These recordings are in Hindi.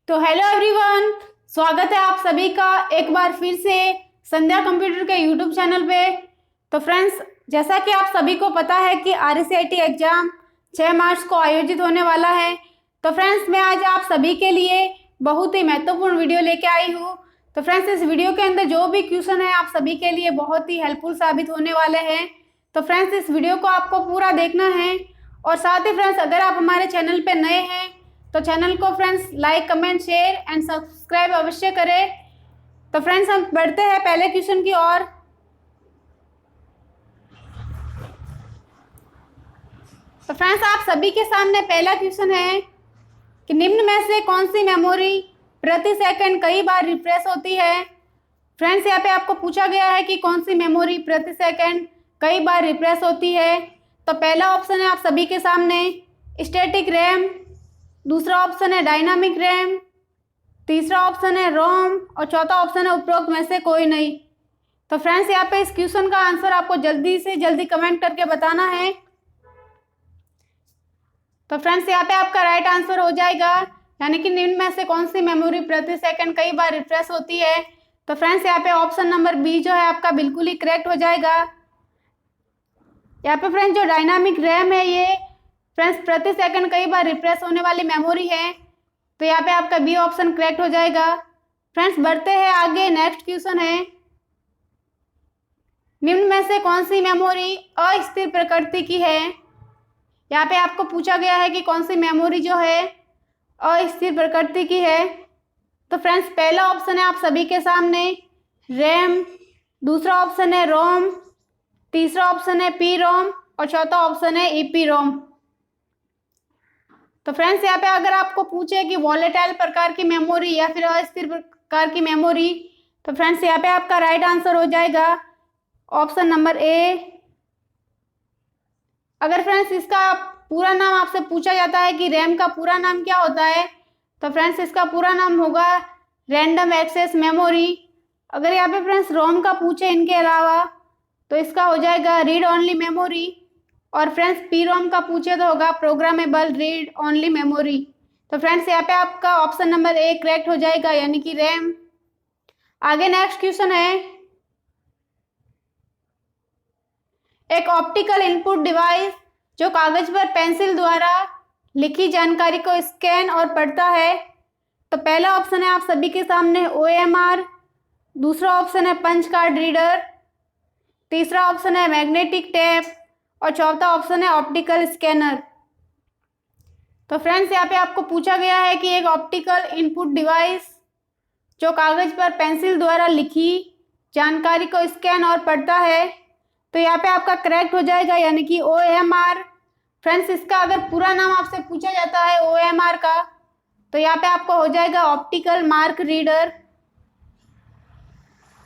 तो हेलो एवरीवन, स्वागत है आप सभी का एक बार फिर से संध्या कंप्यूटर के यूट्यूब चैनल पे। तो फ्रेंड्स, जैसा कि आप सभी को पता है कि RSCIT एग्जाम 6 मार्च को आयोजित होने वाला है। तो फ्रेंड्स, मैं आज आप सभी के लिए बहुत ही महत्वपूर्ण वीडियो लेके आई हूँ। तो फ्रेंड्स, इस वीडियो के अंदर जो भी क्वेश्चन है आप सभी के लिए बहुत ही हेल्पफुल साबित होने वाले हैं। तो फ्रेंड्स, इस वीडियो को आपको पूरा देखना है। और साथ ही फ्रेंड्स, अगर आप हमारे चैनल पे नए हैं तो चैनल को friends like, comment, share and subscribe अवश्य करें। तो फ्रेंड्स, हम बढ़ते हैं पहले क्वेश्चन की ओर। तो फ्रेंड्स, आप सभी के सामने पहला क्वेश्चन है कि निम्न में से कौन सी मेमोरी प्रति सेकंड कई बार रिफ्रेश होती है। फ्रेंड्स, यहाँ पे आपको पूछा गया है कि कौन सी मेमोरी प्रति सेकंड कई बार रिफ्रेश होती है। तो पहला ऑप्शन है आप सभी के सामने स्टैटिक रैम, दूसरा ऑप्शन है डायनामिक रैम, तीसरा ऑप्शन है रोम और चौथा ऑप्शन है उपरोक्त में से कोई नहीं। तो फ्रेंड्स, यहाँ पे इस क्वेश्चन का आंसर आपको जल्दी से जल्दी कमेंट करके बताना है। तो फ्रेंड्स, यहाँ पे आपका राइट आंसर हो जाएगा, यानी कि निम्न में से कौन सी मेमोरी प्रति सेकंड कई बार रिफ्रेश होती है। तो फ्रेंड्स, यहाँ पे ऑप्शन नंबर बी जो है आपका बिल्कुल ही करेक्ट हो जाएगा। यहाँ पे फ्रेंड्स, जो डायनामिक रैम है ये फ्रेंड्स प्रति सेकंड कई बार रिफ्रेश होने वाली मेमोरी है। तो यहाँ पे आपका बी ऑप्शन करेक्ट हो जाएगा। फ्रेंड्स, बढ़ते हैं आगे। नेक्स्ट क्वेश्चन है निम्न में से कौन सी मेमोरी अस्थिर प्रकृति की है। यहाँ पे आपको पूछा गया है कि कौन सी मेमोरी जो है अस्थिर प्रकृति की है। तो फ्रेंड्स, पहला ऑप्शन है आप सभी के सामने रैम, दूसरा ऑप्शन है रोम, तीसरा ऑप्शन है पी रोम और चौथा ऑप्शन है ईपी रोम। तो फ्रेंड्स, यहाँ पे अगर आपको पूछे कि वॉलेटाइल प्रकार की मेमोरी या फिर अस्थिर प्रकार की मेमोरी, तो फ्रेंड्स यहाँ पे आपका राइट आंसर हो जाएगा ऑप्शन नंबर ए। अगर फ्रेंड्स इसका पूरा नाम आपसे पूछा जाता है कि रैम का पूरा नाम क्या होता है, तो फ्रेंड्स इसका पूरा नाम होगा रैंडम एक्सेस मेमोरी। अगर यहाँ पे फ्रेंड्स रोम का पूछे इनके अलावा, तो इसका हो जाएगा रीड ओनली मेमोरी। और फ्रेंड्स पी रोम का पूछे तो होगा प्रोग्रामेबल रीड ओनली मेमोरी। तो फ्रेंड्स, यहाँ पे आपका ऑप्शन नंबर ए करेक्ट हो जाएगा, यानी कि रैम। आगे नेक्स्ट क्वेश्चन है एक ऑप्टिकल इनपुट डिवाइस जो कागज पर पेंसिल द्वारा लिखी जानकारी को स्कैन और पढ़ता है। तो पहला ऑप्शन है आप सभी के सामने OMR, दूसरा ऑप्शन है पंच कार्ड रीडर, तीसरा ऑप्शन है मैग्नेटिक टेप और चौथा ऑप्शन है ऑप्टिकल स्कैनर। तो फ्रेंड्स, यहाँ पे आपको पूछा गया है कि एक ऑप्टिकल इनपुट डिवाइस जो कागज पर पेंसिल द्वारा लिखी जानकारी को स्कैन और पढ़ता है। तो यहाँ पे आपका करेक्ट हो जाएगा, यानी कि OMR। फ्रेंड्स, इसका अगर पूरा नाम आपसे पूछा जाता है OMR का, तो यहाँ पे आपको हो जाएगा ऑप्टिकल मार्क रीडर।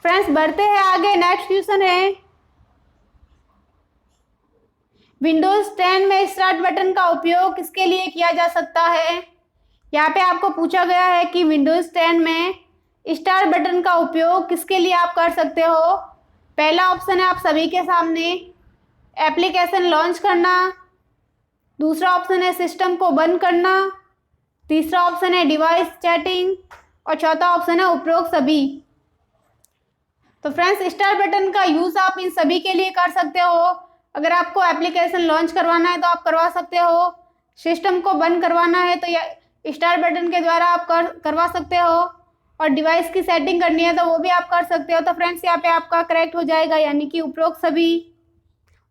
फ्रेंड्स, बढ़ते हैं आगे। नेक्स्ट क्वेश्चन है विंडोज 10 में स्टार्ट बटन का उपयोग किसके लिए किया जा सकता है। यहाँ पे आपको पूछा गया है कि विंडोज 10 में स्टार्ट बटन का उपयोग किसके लिए आप कर सकते हो। पहला ऑप्शन है आप सभी के सामने एप्लीकेशन लॉन्च करना, दूसरा ऑप्शन है सिस्टम को बंद करना, तीसरा ऑप्शन है डिवाइस चैटिंग और चौथा ऑप्शन है उपरोक्त सभी। तो फ्रेंड्स, स्टार्ट बटन का यूज आप इन सभी के लिए कर सकते हो। अगर आपको एप्लीकेशन लॉन्च करवाना है तो आप करवा सकते हो, सिस्टम को बंद करवाना है तो स्टार्ट बटन के द्वारा आप करवा सकते हो, और डिवाइस की सेटिंग करनी है तो वो भी आप कर सकते हो। तो फ्रेंड्स, यहाँ पे आपका करेक्ट हो जाएगा, यानी कि उपरोक्त सभी।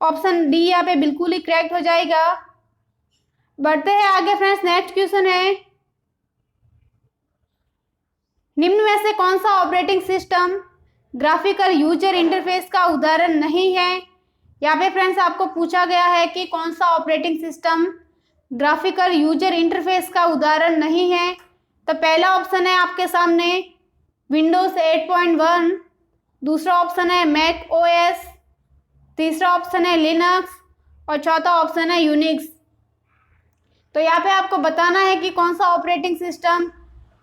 ऑप्शन डी यहाँ पे बिल्कुल ही करेक्ट हो जाएगा। बढ़ते हैं आगे फ्रेंड्स। नेक्स्ट क्वेश्चन है निम्न में से कौन सा operating system graphical user interface का उदाहरण नहीं है। यहाँ पे फ्रेंड्स आपको पूछा गया है कि कौन सा operating system graphical user interface का उदाहरण नहीं है। तो पहला ऑप्शन है आपके सामने विंडोज 8.1, दूसरा ऑप्शन है मैक OS, तीसरा ऑप्शन है लिनक्स और चौथा ऑप्शन है यूनिक्स। तो यहाँ पे आपको बताना है कि कौन सा operating system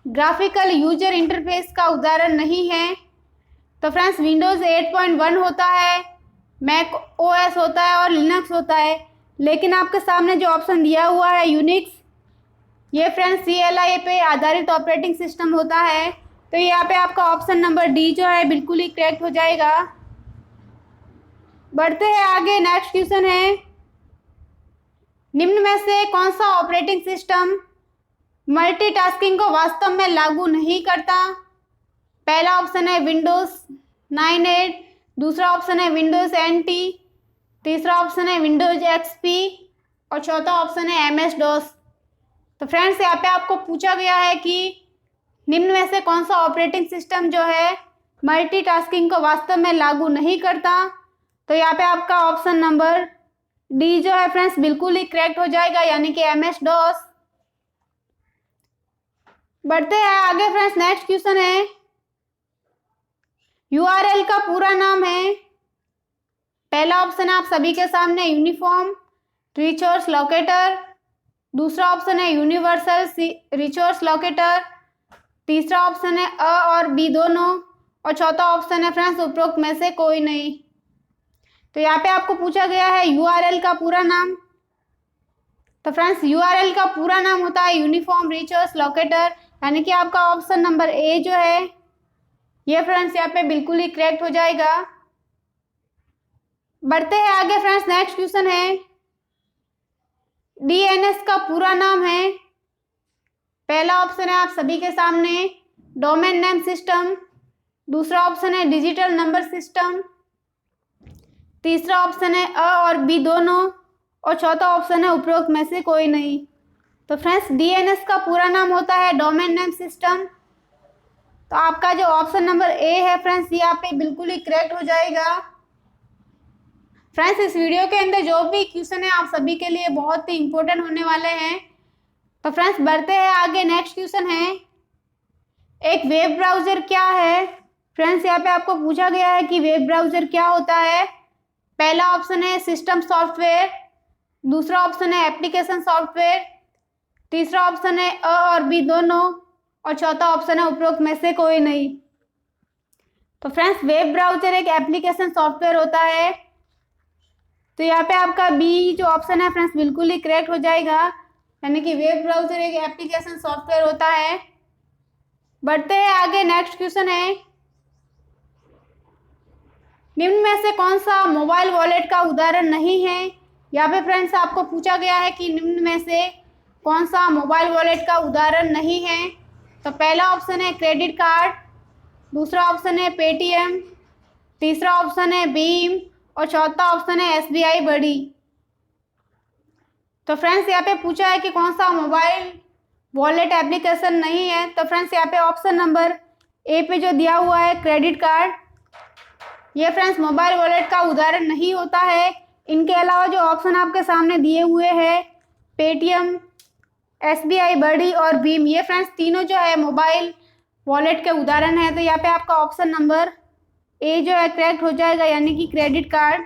graphical user interface का उदाहरण नहीं है। तो फ्रेंड्स, विंडोज 8.1 होता है, मैक OS होता है और लिनक्स होता है। लेकिन आपके सामने जो ऑप्शन दिया हुआ है यूनिक्स, ये फ्रेंड्स CLI पे आधारित ऑपरेटिंग सिस्टम होता है। तो यहाँ पे आपका ऑप्शन नंबर डी जो है बिल्कुल ही करेक्ट हो जाएगा। बढ़ते हैं आगे, नेक्स्ट क्वेश्चन है, निम्न में से कौन सा ऑपरेटिंग सिस्टम मल्टीटास्किंग को वास्तव में लागू नहीं करता? पहला ऑप्शन है विंडोज 98, दूसरा ऑप्शन है विंडोज NT, तीसरा ऑप्शन है विंडोज XP और चौथा ऑप्शन है MS DOS। तो फ्रेंड्स यहाँ पे आपको पूछा गया है कि निम्न में से कौन सा ऑपरेटिंग सिस्टम जो है मल्टीटास्किंग को वास्तव में लागू नहीं करता? तो यहाँ पे आपका ऑप्शन नंबर डी जो है फ्रेंड्स बिल्कुल ही करेक्ट हो जाएगा, यानी कि MS DOS। बढ़ते हैं आगे फ्रेंड्स, नेक्स्ट क्वेश्चन है, URL का पूरा नाम है। पहला ऑप्शन है आप सभी के सामने यूनिफॉर्म रिसोर्स लोकेटर, दूसरा ऑप्शन है यूनिवर्सल रिसोर्स लोकेटर, तीसरा ऑप्शन है अ और बी दोनों और चौथा ऑप्शन है फ्रेंड्स उपरोक्त में से कोई नहीं। तो यहाँ पे आपको पूछा गया है URL का पूरा नाम। तो फ्रेंड्स URL का पूरा नाम होता है यूनिफॉर्म रिसोर्स लोकेटर, यानी कि आपका ऑप्शन नंबर ए जो है ये फ्रेंड्स यहाँ पे बिल्कुल ही करेक्ट हो जाएगा। बढ़ते हैं आगे फ्रेंड्स, नेक्स्ट क्वेश्चन है, DNS का पूरा नाम है। पहला ऑप्शन है आप सभी के सामने डोमेन नेम सिस्टम, दूसरा ऑप्शन है डिजिटल नंबर सिस्टम, तीसरा ऑप्शन है अ और बी दोनों और चौथा ऑप्शन है उपरोक्त में से कोई नहीं। तो फ्रेंड्स DNS का पूरा नाम होता है डोमेन नेम सिस्टम। तो आपका जो ऑप्शन नंबर ए है फ्रेंड्स यहाँ पे बिल्कुल ही करेक्ट हो जाएगा। फ्रेंड्स इस वीडियो के अंदर जो भी क्वेश्चन है आप सभी के लिए बहुत ही इंपॉर्टेंट होने वाले हैं। तो फ्रेंड्स बढ़ते हैं आगे, नेक्स्ट क्वेश्चन है, एक वेब ब्राउज़र क्या है? फ्रेंड्स यहाँ पे आपको पूछा गया है कि वेब ब्राउज़र क्या होता है। पहला ऑप्शन है सिस्टम सॉफ्टवेयर, दूसरा ऑप्शन है एप्लीकेशन सॉफ्टवेयर, तीसरा ऑप्शन है अ और बी दोनों और चौथा ऑप्शन है उपरोक्त में से कोई नहीं। तो फ्रेंड्स वेब ब्राउज़र एक एप्लीकेशन सॉफ्टवेयर होता है। तो यहाँ पे आपका बी जो ऑप्शन है फ्रेंड्स बिल्कुल ही करेक्ट हो जाएगा, यानी कि वेब ब्राउज़र एक एप्लीकेशन सॉफ्टवेयर होता है। बढ़ते हैं आगे, नेक्स्ट क्वेश्चन है, निम्न में से कौन सा मोबाइल वॉलेट का उदाहरण नहीं है? यहाँ पे फ्रेंड्स आपको पूछा गया है कि निम्न में से कौन सा मोबाइल वॉलेट का उदाहरण नहीं है। तो पहला ऑप्शन है क्रेडिट कार्ड, दूसरा ऑप्शन है पेटीएम, तीसरा ऑप्शन है भीम और चौथा ऑप्शन है SBI बड़ी। तो फ्रेंड्स यहाँ पे पूछा है कि कौन सा मोबाइल वॉलेट एप्लीकेशन नहीं है। तो फ्रेंड्स यहाँ पे ऑप्शन नंबर ए पे जो दिया हुआ है क्रेडिट कार्ड, ये फ्रेंड्स मोबाइल वॉलेट का उदाहरण नहीं होता है। इनके अलावा जो ऑप्शन आपके सामने दिए हुए हैं पेटीएम, SBI बड़ी और भीम, ये फ्रेंड्स तीनों जो है मोबाइल वॉलेट के उदाहरण है। तो यहाँ पे आपका ऑप्शन नंबर ए जो है करेक्ट हो जाएगा, यानी कि क्रेडिट कार्ड।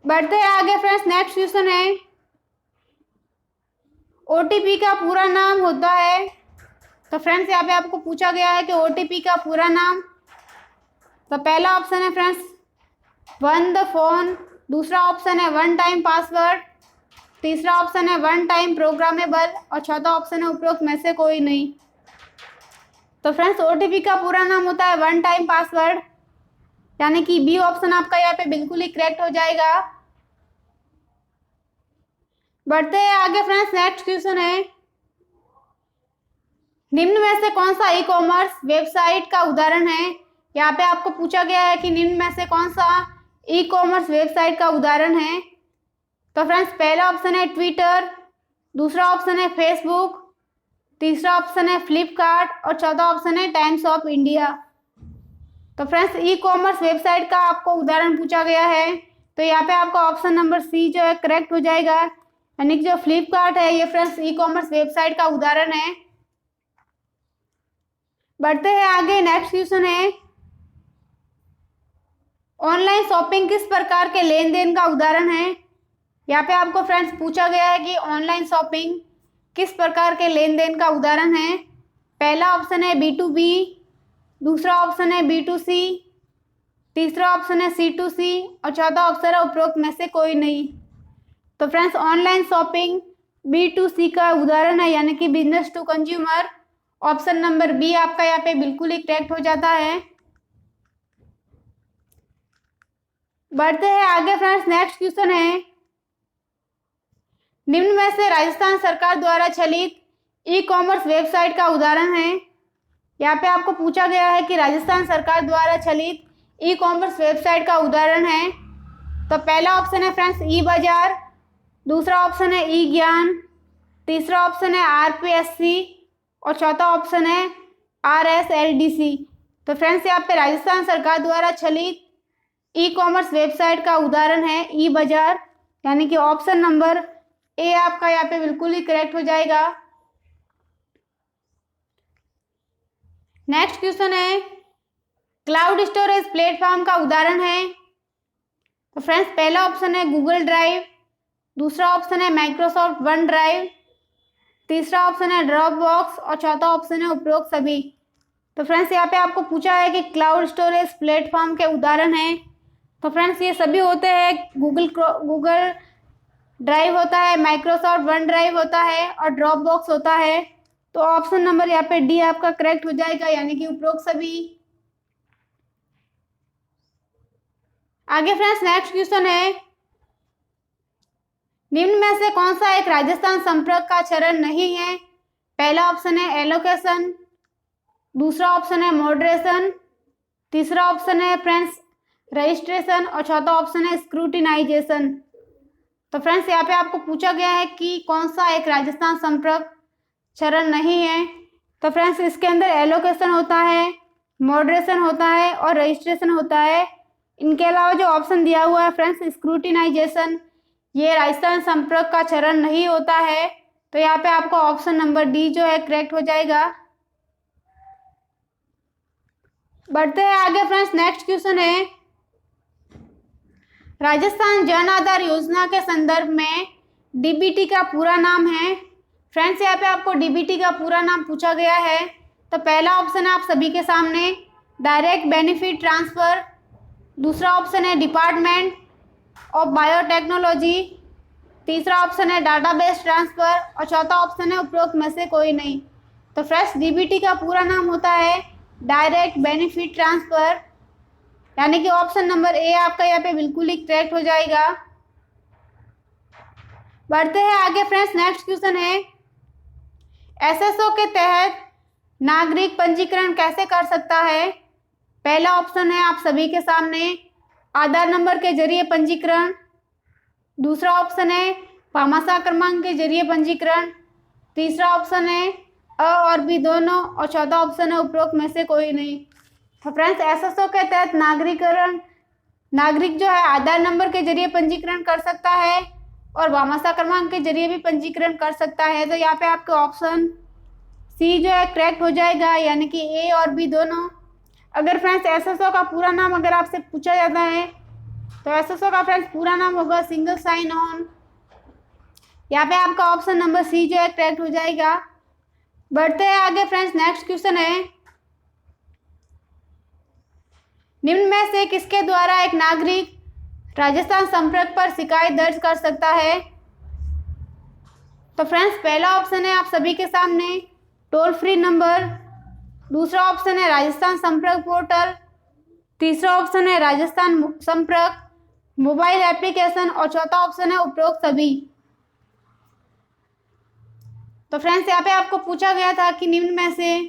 बढ़ते हैं आगे फ्रेंड्स, नेक्स्ट क्वेश्चन है, OTP का पूरा नाम होता है। तो फ्रेंड्स यहाँ पे आपको पूछा गया है कि OTP का पूरा नाम। तो पहला ऑप्शन है फ्रेंड्स वन द फोन, दूसरा ऑप्शन है वन टाइम पासवर्ड, तीसरा ऑप्शन है वन टाइम प्रोग्रामेबल और चौथा ऑप्शन है उपरोक्त में से कोई नहीं। तो फ्रेंड्स OTP का पूरा नाम होता है वन टाइम पासवर्ड, यानी कि बी ऑप्शन आपका यहाँ पे बिल्कुल ही करेक्ट हो जाएगा। बढ़ते हैं आगे फ्रेंड्स, नेक्स्ट क्वेश्चन है, निम्न में से कौन सा ई-कॉमर्स वेबसाइट का उदाहरण है? यहाँ पे आपको पूछा गया है कि निम्न में से कौन सा ई-कॉमर्स वेबसाइट का उदाहरण है। तो फ्रेंड्स पहला ऑप्शन है ट्विटर, दूसरा ऑप्शन है फेसबुक, तीसरा ऑप्शन है फ्लिपकार्ट और चौथा ऑप्शन है टाइम्स ऑफ इंडिया। तो फ्रेंड्स ई-कॉमर्स वेबसाइट का आपको उदाहरण पूछा गया है। तो यहाँ पे आपका ऑप्शन नंबर सी जो है करेक्ट हो जाएगा, यानी कि जो फ्लिपकार्ट है ये फ्रेंड्स ई-कॉमर्स वेबसाइट का उदाहरण है। बढ़ते हैं आगे, नेक्स्ट क्वेश्चन है, ऑनलाइन शॉपिंग किस प्रकार के लेन देन का उदाहरण है? यहाँ पे आपको फ्रेंड्स पूछा गया है कि ऑनलाइन शॉपिंग किस प्रकार के लेन देन का उदाहरण है। पहला ऑप्शन है B2B, दूसरा ऑप्शन है B2C, तीसरा ऑप्शन है C2C और चौथा ऑप्शन है उपरोक्त में से कोई नहीं। तो फ्रेंड्स ऑनलाइन शॉपिंग B2C का उदाहरण है, यानी कि business to consumer. Option number B आपका यहाँ पे बिल्कुल ही करेक्ट हो जाता है। बढ़ते हैं आगे फ्रेंड्स, नेक्स्ट क्वेश्चन है, निम्न में से राजस्थान सरकार द्वारा चलित ई कॉमर्स वेबसाइट का उदाहरण है। यहाँ पे आपको पूछा गया है कि राजस्थान सरकार द्वारा चलित ई कॉमर्स वेबसाइट का उदाहरण है। तो पहला ऑप्शन है फ्रेंड्स ई बाजार, दूसरा ऑप्शन है ई ज्ञान, तीसरा ऑप्शन है RPSC और चौथा ऑप्शन है RSLDC। तो फ्रेंड्स यहाँ पे राजस्थान सरकार द्वारा चलित ई कॉमर्स वेबसाइट का उदाहरण है ई बाजार, यानी कि ऑप्शन नंबर ए आपका यहाँ पे बिल्कुल ही करेक्ट हो जाएगा। नेक्स्ट क्वेश्चन है, क्लाउड स्टोरेज प्लेटफॉर्म का उदाहरण है। तो फ्रेंड्स पहला ऑप्शन है गूगल ड्राइव, दूसरा ऑप्शन है माइक्रोसॉफ्ट वन ड्राइव, तीसरा ऑप्शन है ड्रॉप बॉक्स और चौथा ऑप्शन है उपरोक्त सभी। तो फ्रेंड्स यहाँ पे आपको पूछा है कि क्लाउड स्टोरेज प्लेटफॉर्म के उदाहरण हैं। तो फ्रेंड्स ये सभी होते हैं, गूगल ड्राइव होता है, माइक्रोसॉफ्ट वन ड्राइव होता है और ड्रॉप बॉक्स होता है। तो ऑप्शन नंबर यहाँ पे डी आपका करेक्ट हो जाएगा, यानी कि उपरोक्त सभी। आगे फ्रेंड्स नेक्स्ट क्वेश्चन है, निम्न में से कौन सा एक राजस्थान संपर्क का चरण नहीं है। पहला ऑप्शन है एलोकेशन, दूसरा ऑप्शन है मॉडरेशन, तीसरा ऑप्शन है फ्रेंड्स रजिस्ट्रेशन और चौथा ऑप्शन है स्क्रूटिनाइजेशन। तो फ्रेंड्स यहाँ पे आपको पूछा गया है कि कौन सा एक राजस्थान संपर्क चरण नहीं है। तो फ्रेंड्स इसके अंदर एलोकेशन होता है, मॉडरेशन होता है और रजिस्ट्रेशन होता है। इनके अलावा जो ऑप्शन दिया हुआ है फ्रेंड्स स्क्रूटिनाइजेशन, ये राजस्थान संपर्क का चरण नहीं होता है। तो यहाँ पे आपको ऑप्शन नंबर डी जो है करेक्ट हो जाएगा। बढ़ते हैं आगे फ्रेंड्स, नेक्स्ट क्वेश्चन है, राजस्थान जन आधार योजना के संदर्भ में डीबीटी का पूरा नाम है। फ्रेंड्स यहाँ पे आपको डीबीटी का पूरा नाम पूछा गया है। तो पहला ऑप्शन है आप सभी के सामने डायरेक्ट बेनिफिट ट्रांसफर, दूसरा ऑप्शन है डिपार्टमेंट ऑफ बायोटेक्नोलॉजी, तीसरा ऑप्शन है डाटाबेस ट्रांसफर और चौथा ऑप्शन है उपरोक्त में से कोई नहीं। तो फ्रेंड्स डीबीटी का पूरा नाम होता है डायरेक्ट बेनिफिट ट्रांसफर, यानी कि ऑप्शन नंबर ए आपका यहाँ पे बिल्कुल ही करेक्ट हो जाएगा। बढ़ते हैं आगे फ्रेंड्स, नेक्स्ट क्वेश्चन है, एसएसओ के तहत नागरिक पंजीकरण कैसे कर सकता है। पहला ऑप्शन है आप सभी के सामने आधार नंबर के जरिए पंजीकरण, दूसरा ऑप्शन है भामाशाह क्रमांक के जरिए पंजीकरण, तीसरा ऑप्शन है अ और बी दोनों और चौथा ऑप्शन है उपरोक्त में से कोई नहीं। तो फ्रेंड्स एसएसओ के तहत नागरिक जो है आधार नंबर के जरिए पंजीकरण कर सकता है और भामाशाह क्रमांक के जरिए भी पंजीकरण कर सकता है। तो यहाँ पे आपके ऑप्शन सी जो है करेक्ट हो जाएगा, यानी कि ए और बी दोनों। अगर फ्रेंड्स एसएसओ का पूरा नाम अगर आपसे पूछा जाता है तो एसएसओ का फ्रेंड्स पूरा नाम होगा सिंगल साइन ऑन। यहाँ पे आपका ऑप्शन नंबर सी जो है करेक्ट हो जाएगा। बढ़ते हैं आगे फ्रेंड्स, नेक्स्ट क्वेश्चन है, निम्न में से किसके द्वारा एक नागरिक राजस्थान संपर्क पर शिकायत दर्ज कर सकता है। तो फ्रेंड्स पहला ऑप्शन है आप सभी के सामने टोल फ्री नंबर, दूसरा ऑप्शन है राजस्थान संपर्क पोर्टल, तीसरा ऑप्शन है राजस्थान संपर्क मोबाइल एप्लीकेशन और चौथा ऑप्शन है उपरोक्त सभी। तो फ्रेंड्स यहाँ पे आपको पूछा गया था कि निम्न में से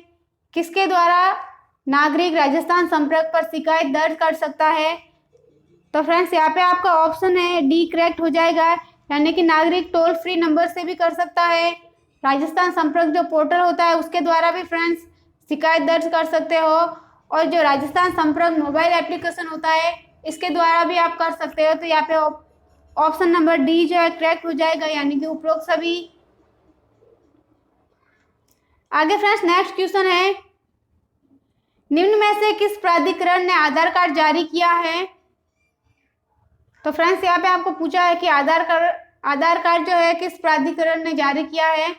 किसके द्वारा नागरिक राजस्थान संपर्क पर शिकायत दर्ज कर सकता है। तो फ्रेंड्स यहाँ पे आपका ऑप्शन है डी करेक्ट हो जाएगा, यानी कि नागरिक टोल फ्री नंबर से भी कर सकता है, राजस्थान संपर्क जो पोर्टल होता है उसके द्वारा भी फ्रेंड्स शिकायत दर्ज कर सकते हो, और जो राजस्थान संपर्क मोबाइल एप्लीकेशन होता है इसके द्वारा भी आप कर सकते हो। तो यहाँ पे ऑप्शन नंबर डी जो है करेक्ट हो जाएगा, यानी कि उपरोक्त सभी। आगे फ्रेंड्स नेक्स्ट क्वेश्चन है, निम्न में से किस प्राधिकरण ने आधार कार्ड जारी किया है। तो फ्रेंड्स यहाँ पे आपको पूछा है कि आधार कार्ड जो है किस प्राधिकरण ने जारी किया है।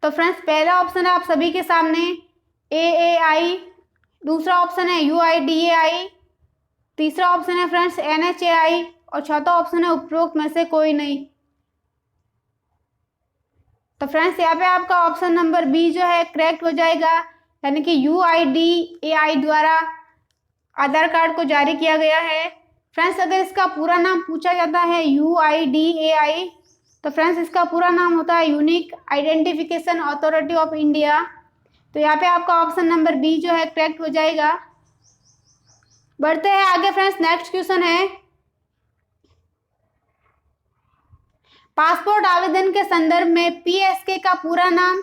तो फ्रेंड्स पहला ऑप्शन है आप सभी के सामने AAI, दूसरा ऑप्शन है UIDAI, तीसरा ऑप्शन है फ्रेंड्स NHAI और चौथा ऑप्शन है उपरोक्त में से कोई नहीं। तो फ्रेंड्स यहाँ पे आपका ऑप्शन नंबर बी जो है करेक्ट हो जाएगा, यानी कि UIDAI द्वारा आधार कार्ड को जारी किया गया है। फ्रेंड्स अगर इसका पूरा नाम पूछा जाता है UIDAI, तो फ्रेंड्स इसका पूरा नाम होता है unique identification authority of India. तो यहाँ पे आपका ऑप्शन नंबर बी जो है करेक्ट हो जाएगा। बढ़ते हैं आगे फ्रेंड्स, नेक्स्ट क्वेश्चन है, पासपोर्ट आवेदन के संदर्भ में PSK का पूरा नाम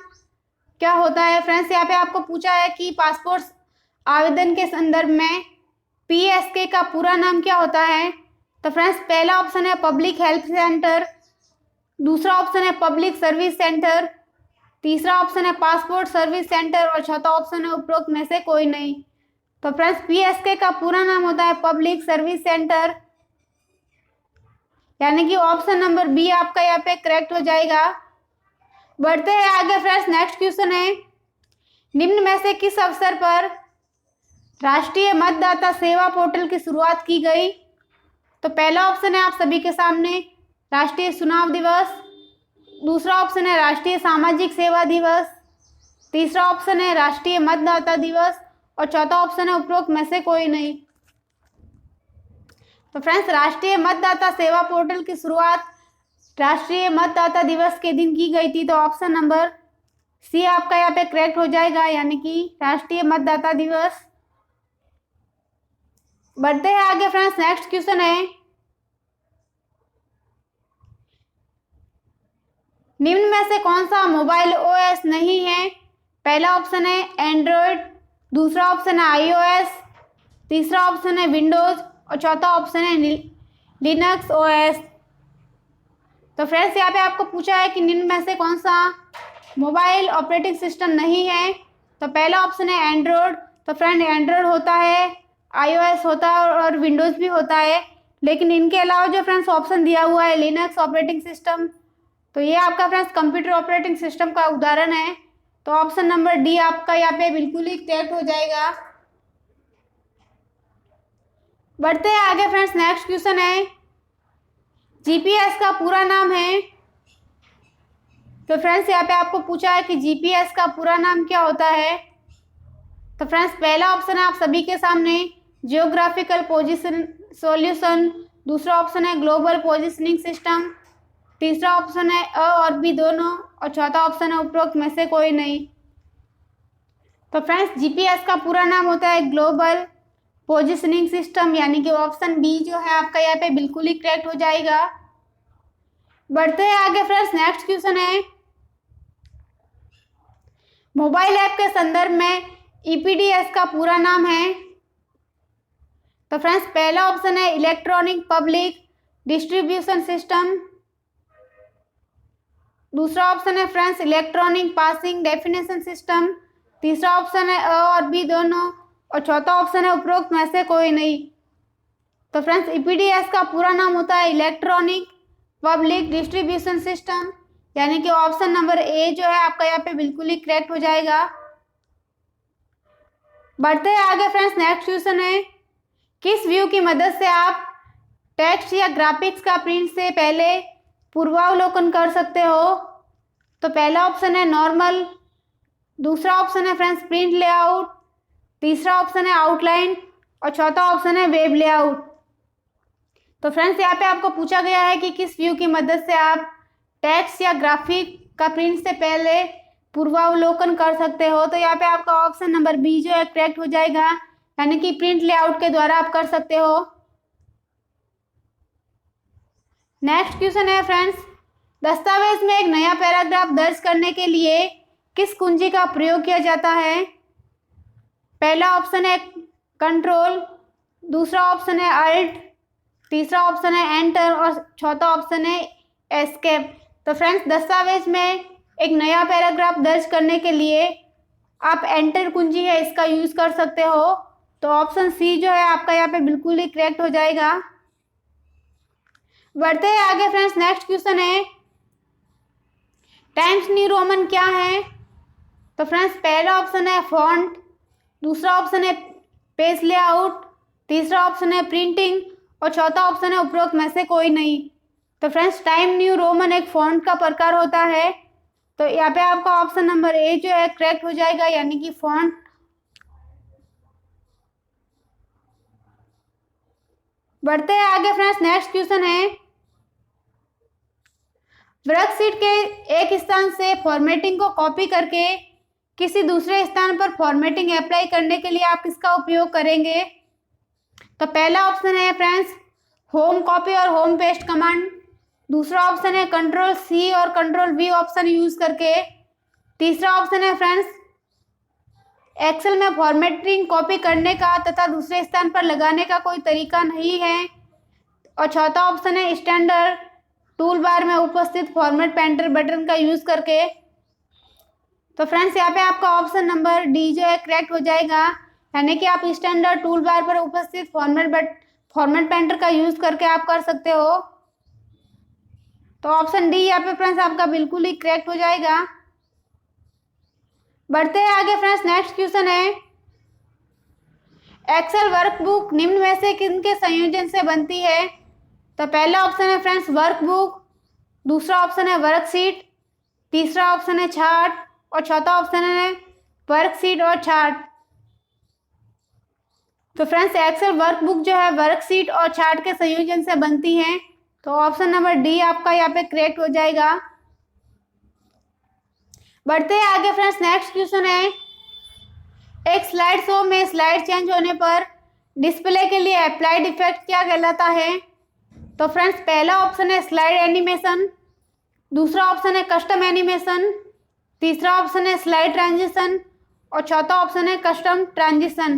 क्या होता है। फ्रेंड्स यहाँ पे आपको पूछा है कि पासपोर्ट आवेदन के संदर्भ में PSK का पूरा नाम क्या होता है। तो फ्रेंड्स पहला ऑप्शन है पब्लिक हेल्थ सेंटर, दूसरा ऑप्शन है पब्लिक सर्विस सेंटर, तीसरा ऑप्शन है पासपोर्ट सर्विस सेंटर और चौथा ऑप्शन है उपरोक्त में से कोई नहीं। तो फ्रेंड्स PSK का पूरा नाम होता है पब्लिक सर्विस सेंटर, यानी कि ऑप्शन नंबर बी आपका यहाँ पे करेक्ट हो जाएगा। बढ़ते हैं आगे फ्रेंड्स, नेक्स्ट क्वेश्चन है, निम्न में से किस अवसर पर राष्ट्रीय मतदाता सेवा पोर्टल की शुरुआत की गई। तो पहला ऑप्शन है आप सभी के सामने राष्ट्रीय चुनाव दिवस, दूसरा ऑप्शन है राष्ट्रीय सामाजिक सेवा दिवस, तीसरा ऑप्शन है राष्ट्रीय मतदाता दिवस और चौथा ऑप्शन है उपरोक्त में से कोई नहीं। तो फ्रेंड्स राष्ट्रीय मतदाता सेवा पोर्टल की शुरुआत राष्ट्रीय मतदाता दिवस के दिन की गई थी। तो ऑप्शन नंबर सी आपका यहाँ पे करेक्ट हो जाएगा, यानी कि राष्ट्रीय मतदाता दिवस। बढ़ते हैं आगे फ्रेंड्स, नेक्स्ट क्वेश्चन है, निम्न में से कौन सा मोबाइल OS नहीं है। पहला ऑप्शन है एंड्रॉयड, दूसरा ऑप्शन है iOS, तीसरा ऑप्शन है विंडोज और चौथा ऑप्शन है लिनक्स OS। तो फ्रेंड्स यहाँ पे आपको पूछा है कि निम्न में से कौन सा मोबाइल ऑपरेटिंग सिस्टम नहीं है। तो पहला ऑप्शन है एंड्रॉयड। तो फ्रेंड एंड्रॉयड होता है, iOS होता है और विंडोज भी होता है, लेकिन इनके अलावा जो फ्रेंड्स ऑप्शन दिया हुआ है लिनक्स ऑपरेटिंग सिस्टम, तो ये आपका फ्रेंड्स कंप्यूटर ऑपरेटिंग सिस्टम का उदाहरण है। तो ऑप्शन नंबर डी आपका यहाँ पे बिल्कुल ही करेक्ट हो जाएगा। बढ़ते हैं आगे फ्रेंड्स, नेक्स्ट क्वेश्चन है, GPS का पूरा नाम है। तो फ्रेंड्स यहाँ पे आपको पूछा है कि GPS का पूरा नाम क्या होता है। तो फ्रेंड्स पहला ऑप्शन है आप सभी के सामने जियोग्राफिकल पोजीशन सॉल्यूशन, दूसरा ऑप्शन है ग्लोबल पोजिशनिंग सिस्टम, तीसरा ऑप्शन है अ और बी दोनों और चौथा ऑप्शन है उपरोक्त में से कोई नहीं। तो फ्रेंड्स GPS का पूरा नाम होता है ग्लोबल पोजिशनिंग सिस्टम, यानी कि ऑप्शन बी जो है आपका यहाँ पे बिल्कुल ही करेक्ट हो जाएगा। बढ़ते हैं आगे फ्रेंड्स, नेक्स्ट क्वेश्चन है, मोबाइल ऐप के संदर्भ में EPDS का पूरा नाम है। तो फ्रेंड्स पहला ऑप्शन है इलेक्ट्रॉनिक पब्लिक डिस्ट्रीब्यूशन सिस्टम, दूसरा ऑप्शन है friends electronic passing definition system, तीसरा ऑप्शन है अ और बी दोनों और चौथा ऑप्शन है उपरोक्त में से कोई नहीं। तो फ्रेंड्स EPDS का पूरा नाम होता है इलेक्ट्रॉनिक पब्लिक डिस्ट्रीब्यूशन सिस्टम, यानी कि ऑप्शन नंबर ए जो है आपका यहाँ पे बिल्कुल ही करेक्ट हो जाएगा। बढ़ते हैं आगे फ्रेंड्स, नेक्स्ट क्वेश्चन है, किस व्यू की मदद से आप टेक्स्ट या ग्राफिक्स का प्रिंट से पहले पूर्वावलोकन कर सकते हो। तो पहला ऑप्शन है नॉर्मल, दूसरा ऑप्शन है फ्रेंड्स प्रिंट लेआउट, तीसरा ऑप्शन है आउटलाइन और चौथा ऑप्शन है वेब लेआउट। तो फ्रेंड्स यहाँ पे आपको पूछा गया है कि किस व्यू की मदद से आप टेक्स्ट या ग्राफिक का प्रिंट से पहले पूर्वावलोकन कर सकते हो। तो यहाँ पे आपका ऑप्शन नंबर बी जो है करेक्ट हो जाएगा, यानी कि प्रिंट लेआउट के द्वारा आप कर सकते हो। नेक्स्ट क्वेश्चन है फ्रेंड्स, दस्तावेज में एक नया पैराग्राफ दर्ज करने के लिए किस कुंजी का प्रयोग किया जाता है। पहला ऑप्शन है कंट्रोल, दूसरा ऑप्शन है अल्ट, तीसरा ऑप्शन है एंटर और चौथा ऑप्शन है एस्केप। तो फ्रेंड्स दस्तावेज में एक नया पैराग्राफ दर्ज करने के लिए आप एंटर कुंजी है इसका यूज कर सकते हो। तो ऑप्शन सी जो है आपका यहाँ पे बिल्कुल ही करेक्ट हो जाएगा। बढ़ते हैं आगे फ्रेंड्स, नेक्स्ट क्वेश्चन है, टाइम्स न्यू रोमन क्या है। तो फ्रेंड्स पहला ऑप्शन है फॉन्ट, दूसरा ऑप्शन है पेज लेआउट, तीसरा ऑप्शन है प्रिंटिंग और चौथा ऑप्शन है उपरोक्त में से कोई नहीं। तो फ्रेंड्स टाइम न्यू रोमन एक फॉन्ट का प्रकार होता है तो यहाँ पे आपका ऑप्शन नंबर ए जो है करेक्ट हो जाएगा, यानी कि फॉन्ट। बढ़ते हैं आगे फ्रेंड्स, नेक्स्ट क्वेश्चन है, वर्कशीट के एक स्थान से फॉर्मेटिंग को कॉपी करके किसी दूसरे स्थान पर फॉर्मेटिंग अप्लाई करने के लिए आप किसका उपयोग करेंगे? तो पहला ऑप्शन है फ्रेंड्स होम कॉपी और होम पेस्ट कमांड। दूसरा ऑप्शन है कंट्रोल सी और कंट्रोल वी ऑप्शन यूज करके। तीसरा ऑप्शन है फ्रेंड्स एक्सेल में फॉर्मेटिंग कॉपी करने का तथा दूसरे स्थान पर लगाने का कोई तरीका नहीं है। और चौथा ऑप्शन है स्टैंडर्ड टूल बार में उपस्थित फॉर्मेट पेंटर बटन का यूज करके। तो फ्रेंड्स यहाँ पे आपका ऑप्शन नंबर डी जो है करेक्ट हो जाएगा, यानी कि आप स्टैंडर्ड टूल बार पर उपस्थित फॉर्मेट पेंटर का यूज करके आप कर सकते हो। तो ऑप्शन डी यहाँ पे फ्रेंड्स आपका बिल्कुल ही करेक्ट हो जाएगा। बढ़ते हैं आगे फ्रेंड्स, नेक्स्ट क्वेश्चन है, एक्सेल वर्कबुक निम्न में से किनके संयोजन से बनती है? तो पहला ऑप्शन है फ्रेंड्स वर्कबुक, दूसरा ऑप्शन है वर्कशीट, तीसरा ऑप्शन है चार्ट और चौथा ऑप्शन है वर्कशीट और चार्ट। तो फ्रेंड्स एक्सेल वर्कबुक जो है वर्कशीट और चार्ट के संयोजन से बनती है। तो ऑप्शन नंबर डी आपका यहाँ पे करेक्ट हो जाएगा। बढ़ते हैं आगे फ्रेंड्स, नेक्स्ट क्वेश्चन है, एक स्लाइड शो में स्लाइड चेंज होने पर डिस्प्ले के लिए अप्लाइड इफेक्ट क्या कहलाता है? तो फ्रेंड्स पहला ऑप्शन है स्लाइड एनिमेशन, दूसरा ऑप्शन है कस्टम एनिमेशन, तीसरा ऑप्शन है स्लाइड ट्रांजिशन और चौथा ऑप्शन है कस्टम ट्रांजिशन।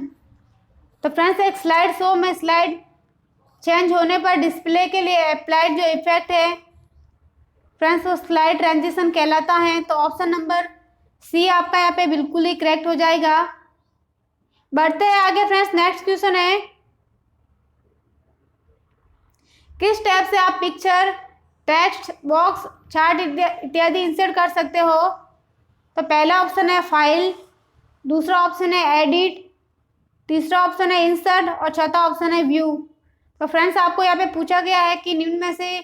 तो फ्रेंड्स एक स्लाइड शो में स्लाइड चेंज होने पर डिस्प्ले के लिए अप्लाइड जो इफेक्ट है फ्रेंड्स वो स्लाइड ट्रांजिशन कहलाता है। तो ऑप्शन नंबर सी आपका यहाँ पे बिल्कुल ही करेक्ट हो जाएगा। बढ़ते हैं आगे फ्रेंड्स, नेक्स्ट क्वेश्चन है, किस टैब से आप पिक्चर, टेक्स्ट बॉक्स, चार्ट इत्यादि इंसर्ट कर सकते हो? तो पहला ऑप्शन है फाइल, दूसरा ऑप्शन है एडिट, तीसरा ऑप्शन है इंसर्ट और चौथा ऑप्शन है व्यू। तो फ्रेंड्स आपको यहाँ पे पूछा गया है कि निम्न में से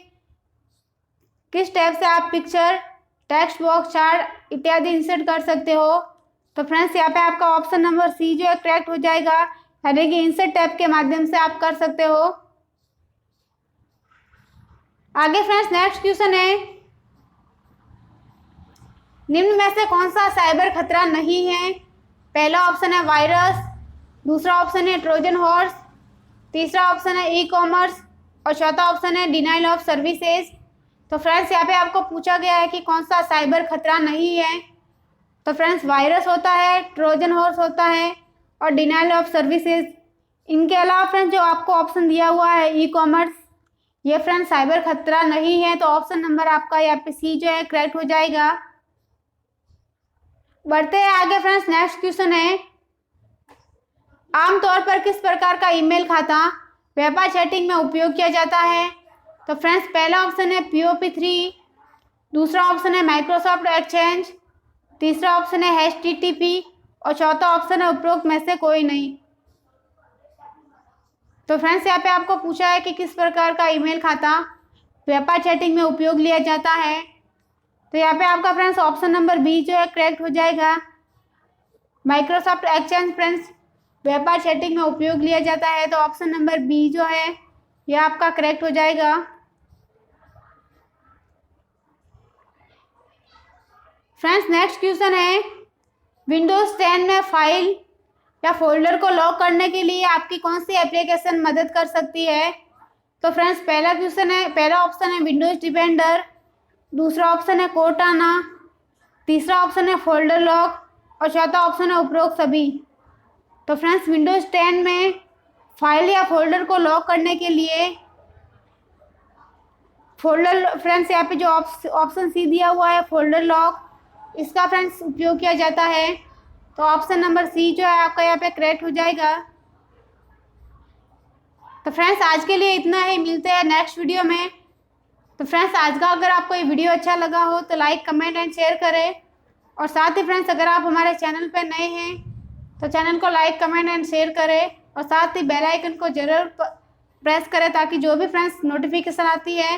किस टैब से आप पिक्चर, टेक्स्ट बॉक्स, चार्ट इत्यादि इंसर्ट कर सकते हो? तो फ्रेंड्स यहाँ पे आपका ऑप्शन नंबर सी जो है करेक्ट हो जाएगा, यानी कि इंसर्ट टैब के माध्यम से आप कर सकते हो। आगे फ्रेंड्स नेक्स्ट क्वेश्चन है, निम्न में से कौन सा साइबर खतरा नहीं है? पहला ऑप्शन है वायरस, दूसरा ऑप्शन है ट्रोजन हॉर्स, तीसरा ऑप्शन है ई कॉमर्स और चौथा ऑप्शन है डिनाइल ऑफ सर्विसेज। तो फ्रेंड्स यहाँ पे आपको पूछा गया है कि कौन सा साइबर खतरा नहीं है? तो फ्रेंड्स वायरस होता है, ट्रोजन हॉर्स होता है और डिनाइल ऑफ सर्विसेज। इनके अलावा फ्रेंड्स जो आपको ऑप्शन दिया हुआ है ई कॉमर्स, ये फ्रेंड्स साइबर खतरा नहीं है। तो ऑप्शन नंबर आपका यहाँ पे सी जो है करेक्ट हो जाएगा। बढ़ते हैं आगे फ्रेंड्स, नेक्स्ट क्वेश्चन है, आमतौर पर किस प्रकार का ईमेल खाता व्यापार चैटिंग में उपयोग किया जाता है? तो फ्रेंड्स पहला ऑप्शन है POP3, दूसरा ऑप्शन है माइक्रोसॉफ्ट एक्सचेंज, तीसरा ऑप्शन है HTTP और चौथा ऑप्शन है उपरोक्त में से कोई नहीं। तो फ्रेंड्स यहाँ पे आपको पूछा है कि किस प्रकार का ईमेल खाता व्यापार चैटिंग में उपयोग लिया जाता है। तो यहाँ पे आपका फ्रेंड्स ऑप्शन नंबर बी जो है करेक्ट हो जाएगा। माइक्रोसॉफ्ट एक्सचेंज फ्रेंड्स व्यापार चैटिंग में उपयोग लिया जाता है। तो ऑप्शन नंबर बी जो है यह आपका करेक्ट हो जाएगा। फ्रेंड्स नेक्स्ट क्वेश्चन है, विंडोज 10 में फाइल या फोल्डर को लॉक करने के लिए आपकी कौन सी एप्लीकेशन मदद कर सकती है? तो फ्रेंड्स पहला ऑप्शन है विंडोज डिफेंडर, दूसरा ऑप्शन है कोर्टाना, तीसरा ऑप्शन है फोल्डर लॉक और चौथा ऑप्शन है उपरोक्त सभी। तो फ्रेंड्स विंडोज 10 में फाइल या फोल्डर को लॉक करने के लिए फोल्डर फ्रेंड्स यहाँ पे जो ऑप्शन सी दिया हुआ है फोल्डर लॉक, इसका फ्रेंड्स उपयोग किया जाता है। तो ऑप्शन नंबर सी जो है आपका यहाँ पे करेक्ट हो जाएगा। तो फ्रेंड्स आज के लिए इतना ही, मिलते हैं नेक्स्ट वीडियो में। तो फ्रेंड्स आज का अगर आपको ये वीडियो अच्छा लगा हो तो लाइक, कमेंट एंड शेयर करें और साथ ही फ्रेंड्स अगर आप हमारे चैनल पर नए हैं तो चैनल को लाइक, कमेंट एंड शेयर करें और साथ ही बेल आइकन को जरूर प्रेस करें ताकि जो भी फ्रेंड्स नोटिफिकेशन आती है